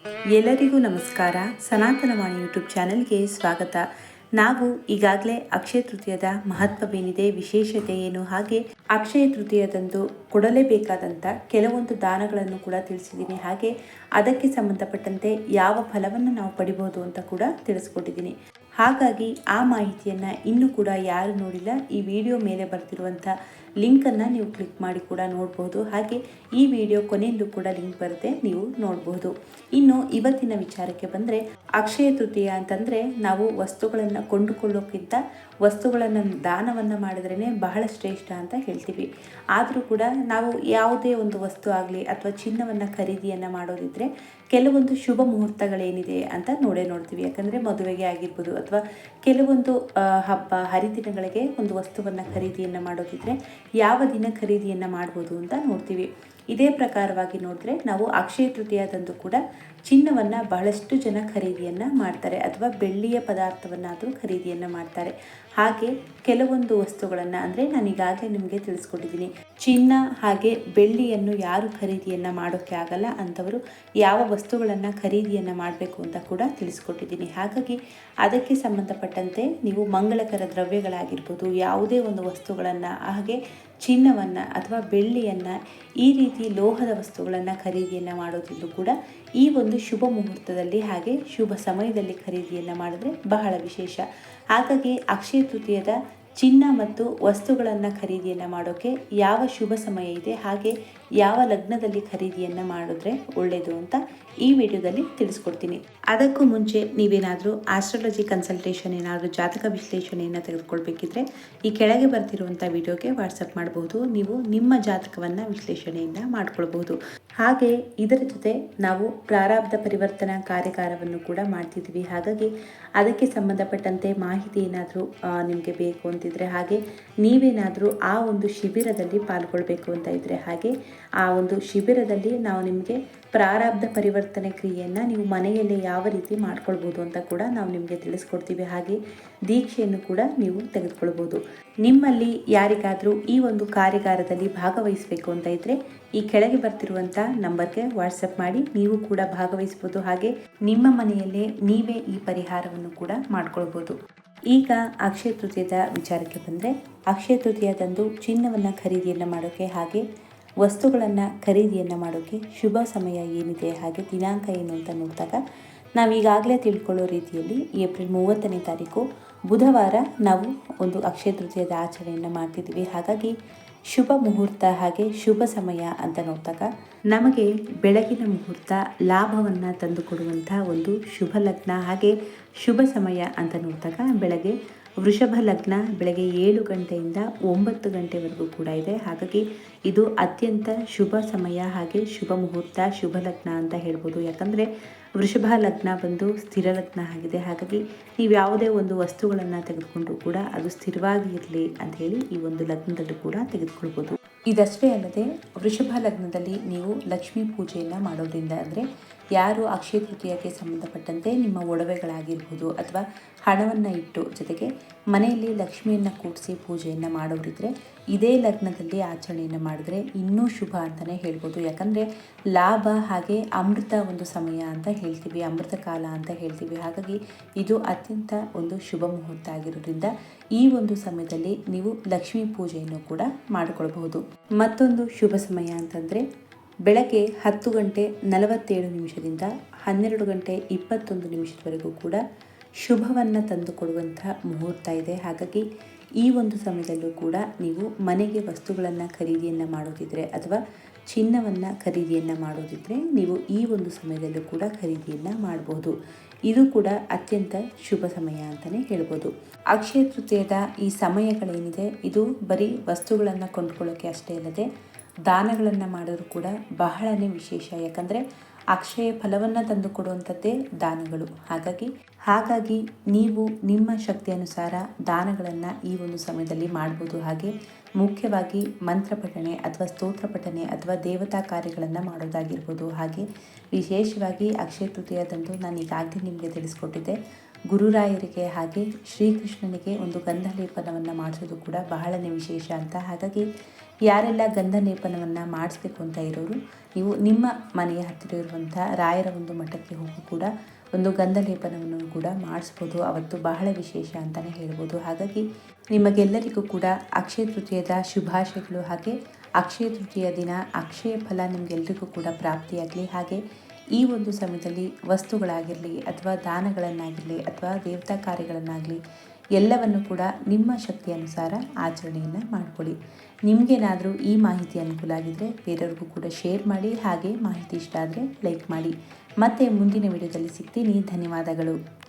ಎಲ್ಲರಿಗೂ ನಮಸ್ಕಾರ. ಸನಾತನವಾಣಿ ಯೂಟ್ಯೂಬ್ ಚಾನೆಲ್ಗೆ ಸ್ವಾಗತ. ನಾವು ಈಗಾಗಲೇ ಅಕ್ಷಯ ತೃತೀಯದ ಮಹತ್ವವೇನಿದೆ, ವಿಶೇಷತೆ ಏನು, ಹಾಗೆ ಅಕ್ಷಯ ತೃತೀಯದಂದು ಕೊಡಲೇಬೇಕಾದಂಥ ಕೆಲವೊಂದು ದಾನಗಳನ್ನು ಕೂಡ ತಿಳಿಸಿದ್ದೀನಿ. ಹಾಗೆ ಅದಕ್ಕೆ ಸಂಬಂಧಪಟ್ಟಂತೆ ಯಾವ ಫಲವನ್ನು ನಾವು ಪಡಿಬಹುದು ಅಂತ ಕೂಡ ತಿಳಿಸ್ಕೊಟ್ಟಿದ್ದೀನಿ. ಹಾಗಾಗಿ ಆ ಮಾಹಿತಿಯನ್ನು ಇನ್ನೂ ಕೂಡ ಯಾರು ನೋಡಿಲ್ಲ, ಈ ವಿಡಿಯೋ ಮೇಲೆ ಬರ್ತಿರುವಂಥ ಲಿಂಕನ್ನು ನೀವು ಕ್ಲಿಕ್ ಮಾಡಿ ಕೂಡ ನೋಡ್ಬೋದು. ಹಾಗೆ ಈ ವಿಡಿಯೋ ಕೊನೆಯಲ್ಲೂ ಕೂಡ ಲಿಂಕ್ ಬರುತ್ತೆ, ನೀವು ನೋಡ್ಬೋದು. ಇನ್ನು ಇವತ್ತಿನ ವಿಚಾರಕ್ಕೆ ಬಂದರೆ, ಅಕ್ಷಯ ತೃತೀಯ ಅಂತಂದರೆ ನಾವು ವಸ್ತುಗಳನ್ನು ಕೊಂಡುಕೊಳ್ಳೋಕ್ಕಿಂತ ವಸ್ತುಗಳನ್ನು ದಾನವನ್ನು ಮಾಡಿದ್ರೇ ಬಹಳ ಶ್ರೇಷ್ಠ ಅಂತ ಹೇಳ್ತೀವಿ. ಆದರೂ ಕೂಡ ನಾವು ಯಾವುದೇ ಒಂದು ವಸ್ತು ಆಗಲಿ ಅಥವಾ ಚಿನ್ನವನ್ನು ಖರೀದಿಯನ್ನು ಮಾಡೋದಿದ್ರೆ ಕೆಲವೊಂದು ಶುಭ ಮುಹೂರ್ತಗಳೇನಿದೆ ಅಂತ ನೋಡ್ತೀವಿ. ಯಾಕಂದರೆ ಮದುವೆಗೆ ಆಗಿರ್ಬೋದು ಅಥವಾ ಕೆಲವೊಂದು ಹಬ್ಬ ಹರಿದಿನಗಳಿಗೆ ಒಂದು ವಸ್ತುವನ್ನು ಖರೀದಿಯನ್ನು ಮಾಡೋದಿದ್ರೆ ಯಾವ ದಿನ ಖರೀದಿಯನ್ನು ಮಾಡ್ಬೋದು ಅಂತ ನೋಡ್ತೀವಿ. ಇದೇ ಪ್ರಕಾರವಾಗಿ ನೋಡಿದ್ರೆ ನಾವು ಅಕ್ಷಯ ತೃತೀಯದಂದು ಕೂಡ ಚಿನ್ನವನ್ನು ಬಹಳಷ್ಟು ಜನ ಖರೀದಿಯನ್ನು ಮಾಡ್ತಾರೆ ಅಥವಾ ಬೆಳ್ಳಿಯ ಪದಾರ್ಥವನ್ನಾದರೂ ಖರೀದಿಯನ್ನು ಮಾಡ್ತಾರೆ. ಹಾಗೆ ಕೆಲವೊಂದು ವಸ್ತುಗಳನ್ನು ಅಂದರೆ ನಾನು ಈಗಾಗಲೇ ನಿಮಗೆ ತಿಳಿಸ್ಕೊಟ್ಟಿದ್ದೀನಿ, ಚಿನ್ನ ಹಾಗೆ ಬೆಳ್ಳಿಯನ್ನು ಯಾರು ಖರೀದಿಯನ್ನು ಮಾಡೋಕ್ಕೆ ಆಗಲ್ಲ ಅಂಥವರು ಯಾವ ವಸ್ತುಗಳನ್ನು ಖರೀದಿಯನ್ನು ಮಾಡಬೇಕು ಅಂತ ಕೂಡ ತಿಳಿಸ್ಕೊಟ್ಟಿದ್ದೀನಿ. ಹಾಗಾಗಿ ಅದಕ್ಕೆ ಸಂಬಂಧಪಟ್ಟಂತೆ ನೀವು ಮಂಗಳಕರ ದ್ರವ್ಯಗಳಾಗಿರ್ಬೋದು, ಯಾವುದೇ ಒಂದು ವಸ್ತುಗಳನ್ನು ಹಾಗೆ ಚಿನ್ನವನ್ನು ಅಥವಾ ಬೆಳ್ಳಿಯನ್ನು ಈ ರೀತಿ ಲೋಹದ ವಸ್ತುಗಳನ್ನು ಖರೀದಿಯನ್ನು ಮಾಡೋದಿದ್ದು ಕೂಡ ಈ ಒಂದು ಶುಭ ಮುಹೂರ್ತದಲ್ಲಿ ಹಾಗೆ ಶುಭ ಸಮಯದಲ್ಲಿ ಖರೀದಿಯನ್ನು ಮಾಡಿದ್ರೆ ಬಹಳ ವಿಶೇಷ. ಹಾಗಾಗಿ ಅಕ್ಷಯ ತೃತೀಯದ ಚಿನ್ನ ಮತ್ತು ವಸ್ತುಗಳನ್ನು ಖರೀದಿಯನ್ನು ಮಾಡೋಕ್ಕೆ ಯಾವ ಶುಭ ಸಮಯ ಇದೆ, ಹಾಗೆ ಯಾವ ಲಗ್ನದಲ್ಲಿ ಖರೀದಿಯನ್ನು ಮಾಡಿದ್ರೆ ಒಳ್ಳೆಯದು ಅಂತ ಈ ವಿಡಿಯೋದಲ್ಲಿ ತಿಳಿಸ್ಕೊಡ್ತೀನಿ. ಅದಕ್ಕೂ ಮುಂಚೆ ನೀವೇನಾದರೂ ಆಸ್ಟ್ರಾಲಜಿ ಕನ್ಸಲ್ಟೇಷನ್ ಏನಾದರೂ ಜಾತಕ ವಿಶ್ಲೇಷಣೆಯನ್ನು ತೆಗೆದುಕೊಳ್ಬೇಕಿದ್ರೆ ಈ ಕೆಳಗೆ ಬರ್ತಿರುವಂಥ ವಿಡಿಯೋಗೆ ವಾಟ್ಸಪ್ ಮಾಡಬಹುದು. ನೀವು ನಿಮ್ಮ ಜಾತಕವನ್ನು ವಿಶ್ಲೇಷಣೆಯನ್ನು ಮಾಡ್ಕೊಳ್ಬಹುದು. ಹಾಗೆ ಇದರ ಜೊತೆ ನಾವು ಪ್ರಾರಬ್ಧ ಪರಿವರ್ತನಾ ಕಾರ್ಯಕಾರವನ್ನು ಕೂಡ ಮಾಡ್ತಿದ್ವಿ. ಹಾಗಾಗಿ ಅದಕ್ಕೆ ಸಂಬಂಧಪಟ್ಟಂತೆ ಮಾಹಿತಿ ಏನಾದರೂ ನಿಮಗೆ ಬೇಕು ಅಂತಿದ್ರೆ, ಹಾಗೆ ನೀವೇನಾದರೂ ಆ ಒಂದು ಶಿಬಿರದಲ್ಲಿ ಪಾಲ್ಗೊಳ್ಬೇಕು ಅಂತ ಇದ್ದರೆ, ಹಾಗೆ ಆ ಒಂದು ಶಿಬಿರದಲ್ಲಿ ನಾವು ನಿಮಗೆ ಪ್ರಾರಬ್ಧ ಪರಿವರ್ತನೆ ಕ್ರಿಯೆಯನ್ನು ನೀವು ಮನೆಯಲ್ಲೇ ಯಾವ ರೀತಿ ಮಾಡ್ಕೊಳ್ಬೋದು ಅಂತ ಕೂಡ ನಾವು ನಿಮಗೆ ತಿಳಿಸ್ಕೊಡ್ತೀವಿ. ಹಾಗೆ ದೀಕ್ಷೆಯನ್ನು ಕೂಡ ನೀವು ತೆಗೆದುಕೊಳ್ಬೋದು. ನಿಮ್ಮಲ್ಲಿ ಯಾರಿಗಾದರೂ ಈ ಒಂದು ಕಾರ್ಯಾಗಾರದಲ್ಲಿ ಭಾಗವಹಿಸಬೇಕು ಅಂತ ಇದ್ದರೆ ಈ ಕೆಳಗೆ ಬರ್ತಿರುವಂಥ ನಂಬರ್ಗೆ ವಾಟ್ಸಪ್ ಮಾಡಿ ನೀವು ಕೂಡ ಭಾಗವಹಿಸ್ಬೋದು. ಹಾಗೆ ನಿಮ್ಮ ಮನೆಯಲ್ಲೇ ನೀವೇ ಈ ಪರಿಹಾರವನ್ನು ಕೂಡ ಮಾಡ್ಕೊಳ್ಬೋದು. ಈಗ ಅಕ್ಷಯ ತೃತೀಯದ ವಿಚಾರಕ್ಕೆ ಬಂದರೆ, ಅಕ್ಷಯ ತೃತೀಯದಂದು ಚಿನ್ನವನ್ನು ಖರೀದಿಯನ್ನು ಮಾಡೋಕ್ಕೆ ಹಾಗೆ ವಸ್ತುಗಳನ್ನು ಖರೀದಿಯನ್ನು ಮಾಡೋಕ್ಕೆ ಶುಭ ಸಮಯ ಏನಿದೆ ಹಾಗೆ ದಿನಾಂಕ ಏನು ಅಂತ ನೋಡಿದಾಗ ನಾವು ಈಗಾಗಲೇ ತಿಳ್ಕೊಳ್ಳೋ ರೀತಿಯಲ್ಲಿ ಏಪ್ರಿಲ್ 30ನೇ ತಾರೀಕು ಬುಧವಾರ ನಾವು ಒಂದು ಅಕ್ಷಯ ತೃತೀಯದ ಆಚರಣೆಯನ್ನು ಮಾಡ್ತಿದ್ದೀವಿ. ಹಾಗಾಗಿ ಶುಭ ಮುಹೂರ್ತ ಹಾಗೆ ಶುಭ ಸಮಯ ಅಂತ ನೋಡಿದಾಗ ನಮಗೆ ಬೆಳಗಿನ ಮುಹೂರ್ತ ಲಾಭವನ್ನು ತಂದುಕೊಡುವಂಥ ಒಂದು ಶುಭ ಲಗ್ನ ಹಾಗೆ ಶುಭ ಸಮಯ ಅಂತ ನೋಡಿದಾಗ ಬೆಳಗ್ಗೆ ವೃಷಭ ಲಗ್ನ ಬೆಳಗ್ಗೆ 7 ಗಂಟೆಯಿಂದ 9 ಗಂಟೆವರೆಗೂ ಕೂಡ ಇದೆ. ಹಾಗಾಗಿ ಇದು ಅತ್ಯಂತ ಶುಭ ಸಮಯ ಹಾಗೆ ಶುಭ ಮುಹೂರ್ತ ಶುಭ ಲಗ್ನ ಅಂತ ಹೇಳ್ಬೋದು. ಯಾಕಂದರೆ ವೃಷಭ ಲಗ್ನ ಬಂದು ಸ್ಥಿರ ಲಗ್ನ ಆಗಿದೆ. ಹಾಗಾಗಿ ನೀವು ಯಾವುದೇ ಒಂದು ವಸ್ತುಗಳನ್ನು ತೆಗೆದುಕೊಂಡ್ರೂ ಕೂಡ ಅದು ಸ್ಥಿರವಾಗಿ ಇರಲಿ ಅಂತ ಹೇಳಿ ಈ ಒಂದು ಲಗ್ನದಲ್ಲೂ ಕೂಡ ತೆಗೆದುಕೊಳ್ಬೋದು. ಇದಷ್ಟೇ ಅಲ್ಲದೆ ವೃಷಭ ಲಗ್ನದಲ್ಲಿ ನೀವು ಲಕ್ಷ್ಮೀ ಪೂಜೆಯನ್ನು ಮಾಡೋದ್ರಿಂದ, ಅಂದರೆ ಯಾರು ಅಕ್ಷಯ ತೃತೀಯಕ್ಕೆ ಸಂಬಂಧಪಟ್ಟಂತೆ ನಿಮ್ಮ ಒಡವೆಗಳಾಗಿರ್ಬೋದು ಅಥವಾ ಹಣವನ್ನು ಇಟ್ಟು ಜೊತೆಗೆ ಮನೆಯಲ್ಲಿ ಲಕ್ಷ್ಮಿಯನ್ನು ಕೂಡಿಸಿ ಪೂಜೆಯನ್ನು ಮಾಡೋರಿದ್ರೆ ಇದೇ ಲಗ್ನದಲ್ಲಿ ಆಚರಣೆಯನ್ನು ಮಾಡಿದ್ರೆ ಇನ್ನೂ ಶುಭ ಅಂತಲೇ ಹೇಳ್ಬೋದು. ಯಾಕಂದರೆ ಲಾಭ ಹಾಗೆ ಅಮೃತ ಒಂದು ಸಮಯ ಅಂತ ಹೇಳ್ತೀವಿ, ಅಮೃತ ಕಾಲ ಅಂತ ಹೇಳ್ತೀವಿ. ಹಾಗಾಗಿ ಇದು ಅತ್ಯಂತ ಒಂದು ಶುಭ ಮುಹೂರ್ತ ಆಗಿರೋದ್ರಿಂದ ಈ ಒಂದು ಸಮಯದಲ್ಲಿ ನೀವು ಲಕ್ಷ್ಮೀ ಪೂಜೆಯನ್ನು ಕೂಡ ಮಾಡಿಕೊಳ್ಬಹುದು. ಮತ್ತೊಂದು ಶುಭ ಸಮಯ ಅಂತಂದರೆ ಬೆಳಗ್ಗೆ 10 ಗಂಟೆ 47 ನಿಮಿಷದಿಂದ 12 ಗಂಟೆ 21 ನಿಮಿಷದವರೆಗೂ ಕೂಡ ಶುಭವನ್ನು ತಂದುಕೊಡುವಂಥ ಮುಹೂರ್ತ ಇದೆ. ಹಾಗಾಗಿ ಈ ಒಂದು ಸಮಯದಲ್ಲೂ ಕೂಡ ನೀವು ಮನೆಗೆ ವಸ್ತುಗಳನ್ನು ಖರೀದಿಯನ್ನು ಮಾಡೋದಿದ್ರೆ ಅಥವಾ ಚಿನ್ನವನ್ನು ಖರೀದಿಯನ್ನು ಮಾಡೋದಿದ್ರೆ ನೀವು ಈ ಒಂದು ಸಮಯದಲ್ಲೂ ಕೂಡ ಖರೀದಿಯನ್ನು ಮಾಡಬಹುದು. ಇದು ಕೂಡ ಅತ್ಯಂತ ಶುಭ ಸಮಯ ಅಂತಲೇ ಹೇಳ್ಬೋದು. ಅಕ್ಷಯ ತೃತೀಯದ ಈ ಸಮಯಗಳೇನಿದೆ ಇದು ಬರೀ ವಸ್ತುಗಳನ್ನು ಕೊಂಡುಕೊಳ್ಳೋಕ್ಕೆ ಅಷ್ಟೇ ಅಲ್ಲದೆ ದಾನಗಳನ್ನು ಮಾಡೋದು ಕೂಡ ಬಹಳನೇ ವಿಶೇಷ. ಯಾಕಂದರೆ ಅಕ್ಷಯ ಫಲವನ್ನು ತಂದುಕೊಡುವಂಥದ್ದೇ ದಾನಗಳು. ಹಾಗಾಗಿ ನೀವು ನಿಮ್ಮ ಶಕ್ತಿ ಅನುಸಾರ ದಾನಗಳನ್ನು ಈ ಒಂದು ಸಮಯದಲ್ಲಿ ಮಾಡ್ಬೋದು. ಹಾಗೆ ಮುಖ್ಯವಾಗಿ ಮಂತ್ರ ಪಠಣೆ ಅಥವಾ ಸ್ತೋತ್ರ ಪಠಣೆ ಅಥವಾ ದೇವತಾ ಕಾರ್ಯಗಳನ್ನು ಮಾಡೋದಾಗಿರ್ಬೋದು. ಹಾಗೆ ವಿಶೇಷವಾಗಿ ಅಕ್ಷಯ ತೃತೀಯದಂದು ನಾನು ಈಗಾಗಲೇ ನಿಮಗೆ ತಿಳಿಸ್ಕೊಟ್ಟಿದ್ದೆ, ಗುರುರಾಯರಿಗೆ ಹಾಗೆ ಶ್ರೀಕೃಷ್ಣನಿಗೆ ಒಂದು ಗಂಧ ಲೇಪನವನ್ನು ಮಾಡಿಸೋದು ಕೂಡ ಬಹಳನೇ ವಿಶೇಷ ಅಂತ. ಹಾಗಾಗಿ ಯಾರೆಲ್ಲ ಗಂಧ ಲೇಪನವನ್ನು ಮಾಡಿಸ್ಬೇಕು ಅಂತ ಇರೋರು ನೀವು ನಿಮ್ಮ ಮನೆಯ ಹತ್ತಿರ ಇರುವಂಥ ರಾಯರ ಒಂದು ಮಠಕ್ಕೆ ಹೋಗಿ ಕೂಡ ಒಂದು ಗಂಧ ಲೇಪನವನ್ನು ಕೂಡ ಮಾಡಿಸ್ಬೋದು. ಅವತ್ತು ಬಹಳ ವಿಶೇಷ ಅಂತಲೇ ಹೇಳ್ಬೋದು. ಹಾಗಾಗಿ ನಿಮಗೆಲ್ಲರಿಗೂ ಕೂಡ ಅಕ್ಷಯ ತೃತೀಯದ ಶುಭಾಶಯಗಳು. ಹಾಗೆ ಅಕ್ಷಯ ತೃತೀಯ ದಿನ ಅಕ್ಷಯ ಫಲ ನಿಮಗೆಲ್ಲರಿಗೂ ಕೂಡ ಪ್ರಾಪ್ತಿಯಾಗಲಿ. ಹಾಗೆ ಈ ಒಂದು ಸಮಯದಲ್ಲಿ ವಸ್ತುಗಳಾಗಿರಲಿ ಅಥವಾ ದಾನಗಳನ್ನಾಗಿರಲಿ ಅಥವಾ ದೇವತಾ ಕಾರ್ಯಗಳನ್ನಾಗಲಿ ಎಲ್ಲವನ್ನು ಕೂಡ ನಿಮ್ಮ ಶಕ್ತಿ ಅನುಸಾರ ಆಚರಣೆಯನ್ನು ಮಾಡಿಕೊಳ್ಳಿ. ನಿಮಗೇನಾದರೂ ಈ ಮಾಹಿತಿ ಅನುಕೂಲ ಆಗಿದ್ದರೆ ಬೇರೆಯವ್ರಿಗೂ ಕೂಡ ಶೇರ್ ಮಾಡಿ. ಹಾಗೆ ಮಾಹಿತಿ ಇಷ್ಟ ಆದರೆ ಲೈಕ್ ಮಾಡಿ. ಮತ್ತೆ ಮುಂದಿನ ವಿಡಿಯೋದಲ್ಲಿ ಸಿಗ್ತೀನಿ. ಧನ್ಯವಾದಗಳು.